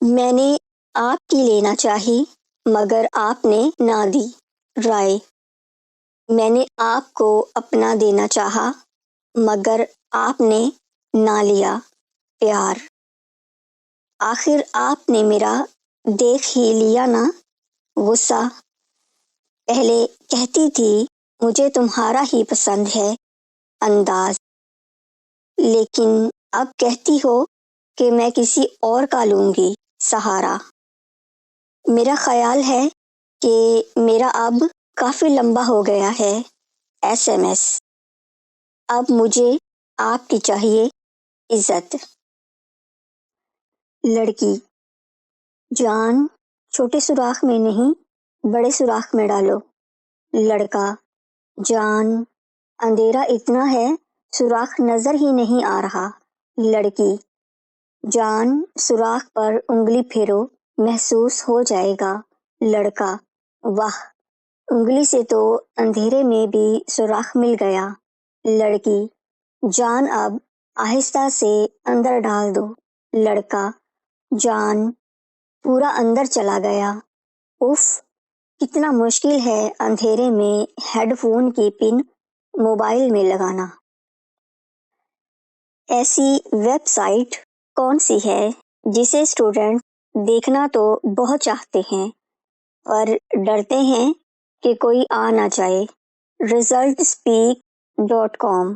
میں نے آپ کی لینا چاہی مگر آپ نے نہ دی رائے۔ میں نے آپ کو اپنا دینا چاہا مگر آپ نے نہ لیا پیار۔ آخر آپ نے میرا دیکھ ہی لیا نا غصہ۔ پہلے کہتی تھی مجھے تمہارا ہی پسند ہے انداز، لیکن اب کہتی ہو کہ میں کسی اور کا لوں گی سہارا۔ میرا خیال ہے کہ میرا اب کافی لمبا ہو گیا ہے SMS۔ اب مجھے آپ کی چاہیے عزت۔ لڑکی، جان چھوٹے سوراخ میں نہیں بڑے سوراخ میں ڈالو۔ لڑکا، جان اندھیرا اتنا ہے سوراخ نظر ہی نہیں آ رہا۔ لڑکی، جان سوراخ پر انگلی پھیرو محسوس ہو جائے گا۔ لڑکا، واہ انگلی سے تو اندھیرے میں بھی سوراخ مل گیا۔ لڑکی، جان اب آہستہ سے اندر ڈال دو۔ لڑکا، جان پورا اندر چلا گیا۔ اف کتنا مشکل ہے اندھیرے میں ہیڈ فون کی پن موبائل میں لگانا۔ ایسی ویب سائٹ کون سی ہے جسے اسٹوڈنٹ دیکھنا تو بہت چاہتے ہیں پر ڈرتے ہیں کہ کوئی آ نہ جائے؟ resultspeak.com